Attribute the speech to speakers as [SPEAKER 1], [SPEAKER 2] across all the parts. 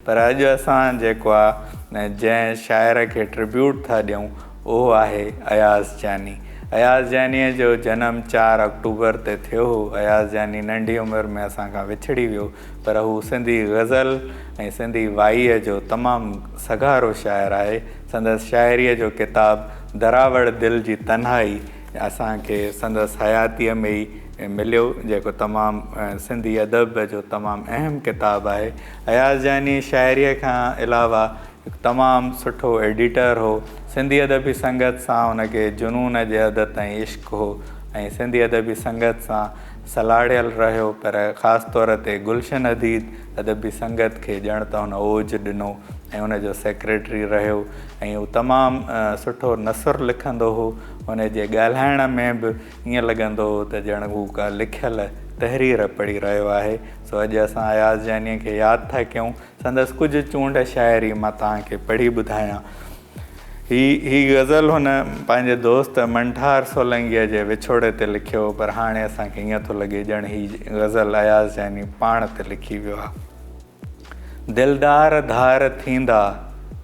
[SPEAKER 1] पर अॼु असां जेको आहे जंहिं शाइर खे ट्रिब्यूट था ॾियूं उहो आहे अयाज़ जानी। अयाज़ जानीअ जो जनम 4 अक्टूबर ते थियो हो। अयाज़ जानी नंढी उमिरि में असां खां विछड़ी वियो, पर हू सिंधी गज़ल ऐं सिंधी वाईअ जो तमामु सगारो शाइर आहे। संदसि शाइरीअ जो किताबु दरावड़ दिलि जी तन्हाई असांखे संदसि हयातीअ में ई मिलियो, जेको तमामु सिंधी अदब जो तमामु अहम किताबु आहे। अयाज़ जानी शाइरीअ खां अलावा तमामु सुठो एडिटर हो। सिंधी अदबी संगत सां हुनखे जुनून जे हद ताईं इश्क़ हो ऐं सिंधी अदबी संगत सां सलाड़ियल रहियो, पर ख़ासि तौर ते गुलशन अदीद अदबी संगत खे ॼण त हुन ओज ॾिनो ऐं हुनजो सेक्रेटरी रहियो ऐं हू तमामु सुठो नसर लिखंदो हो। हुनजे ॻाल्हाइण में बि ईअं लॻंदो हो त ॼण हू का लिखियल तहरीर पढ़ी रहियो आहे। सो अॼु असां अयाज़ जानीअ खे यादि था कयूं। संदसि कुझु चूंड शाइरी मां तव्हांखे पढ़ी ॿुधायां। ही गज़ल हुन पंहिंजे दोस्त मंठार सोलंकीअ जे विछोड़े ते लिखियो, पर हाणे असांखे ईअं थो लॻे ॼण ही गज़ल अयाज़ जानी पाण ते लिखी वियो आहे। दिलदार धार थींदा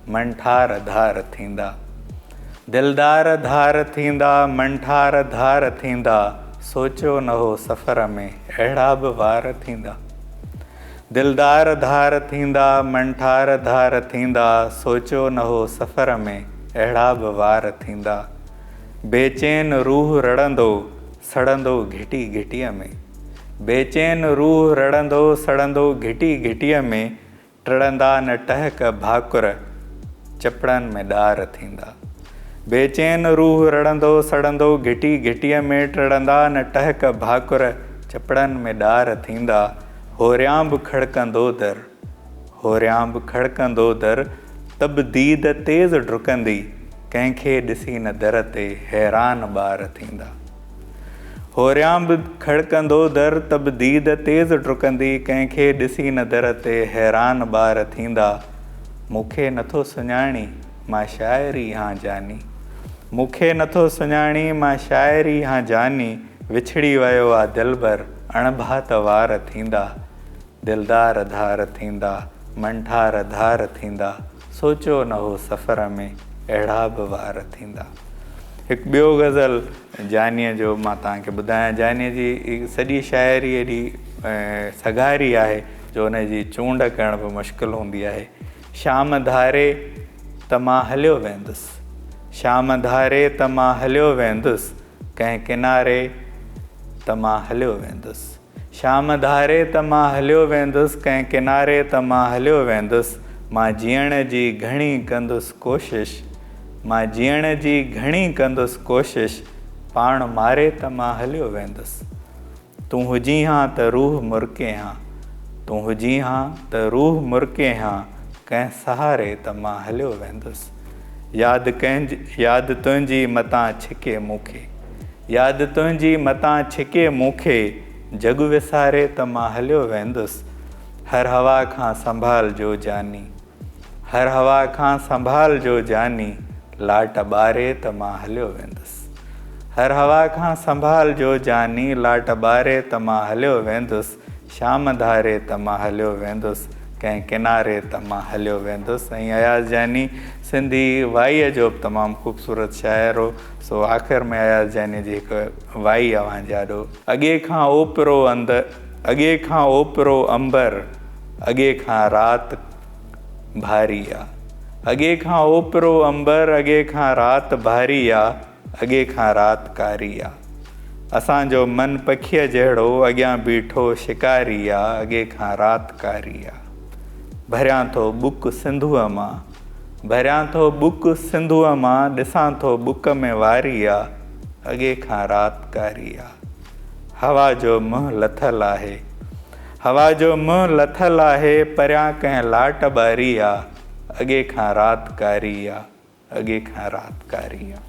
[SPEAKER 1] मंठार धार थींदा, दिलदार धार थींदा मंठार धार थींदा, सोचियो न हो सफ़र में अहिड़ा बि वार थींदा। दिलदार धार थींदा मंठार धार थींदा, सोचियो न हो सफ़र में अहिड़ा बि वार थींदा। बेचैन रूह रड़ंदो सड़ंदो घिटी घिटीअ में, बेचैन रूह रड़ंदो सड़ंदो घिटी घिटीअ में, टड़ंदा न टहक भाकुर चपड़नि में ॾार थींदा। बेचैन रूह रड़ंदो सड़ंदो घिटी घिटीअ में, टड़ंदा न टहक भाकुर चपड़नि में ॾार थींदा। होरियां बि खड़कंदो दर, होरियां बि खड़कंदो दर, तब दीद तेज़ डुकंदी, कंहिंखे ॾिसी न दर ते हैरान ॿार थींदा। होरियां बि खड़कंदो दर, तब दीद तेज़ डुकंदी, कंहिंखे ॾिसी न दर ते हैरान ॿार थींदा। मूंखे नथो सुञाणी मां शाइरी हां जानी, मूंखे नथो सुञाणी मां शाइरी हां जानी, विछड़ी वियो आहे दिलबर अणभात वार थींदा। दिलदार धार थींदा मंठार धार थींदा, सोचियो न हो सफ़र में अहिड़ा बि वार थींदा। हिकु ॿियो गज़ल जानीअ जो मां तव्हांखे ॿुधायां। जानीअ जी सॼी शाइरी एॾी सगारी आहे जो हुनजी चूंड करण बि मुश्किल हूंदी आहे। शाम धारे त मां हलियो वेंदुसि, शाम धारे त मां हलियो वेंदुसि, कंहिं किनारे त मां हलियो वेंदुसि। शाम धारे त मां हलियो वेंदुसि, कंहिं किनारे त मां हलियो वेंदुसि। मां जीअण जी घणी कंदुसि कोशिशि, मां जीअण जी घणी कंदुसि कोशिशि, पाण मारे त मां हलियो वेंदुसि। तूं हुजी हां त रूह मुरके हां, तूं हुजी हां त रूह मुरके हां, कंहिं सहारे त मां हलियो वेंदुसि। यादि तुंहिंजी मतां छिके मूंखे, यादि तुंहिंजी मतां छिके मूंखे, जग विसारे त मां हलियो वेंदुसि। हर हवा खां संभालजो जानी, हर हवा खां संभालजो जानी, लाट ॿारे त मां हलियो वेंदुसि। हर हवा खां संभालजो जानी, लाट ॿारे त मां हलियो वेंदुसि। शाम धारे त मां हलियो वेंदुसि, कंहिं किनारे त मां हलियो वेंदुसि। ऐं अयाज़ जानी सिंधी वाईअ जो बि तमामु ख़ूबसूरत शाइर हो। सो आख़िर में अयाज़ जानी जी हिकु वाई अव्हां ॼाॾो। अॻे खां ओपिरो अॻे खां ओपिरो अंबर, अॻे खां राति भारी आहे। अॻे खां ओपिरो अंबर, अॻे खां राति भारी आहे, अॻे खां राति कारी आहे। असांजो मन पखीअ जहिड़ो अॻियां बीठो शिकारी आहे, अॻे खां राति कारी आहे। भरियां थो बुक सिंधूअ मां, भरियां थो बुक सिंधूअ मां, ॾिसां थो बुक में वारी आहे, अॻे खां राति कारी आहे। हवा जो मुंहुं लथल आहे, हवा जो मुंहुं लथल आहे, परियां कंहिं लाट ॿारी आहे, अॻे खां राति कारी आहे, अॻे खां राति कारी आहे।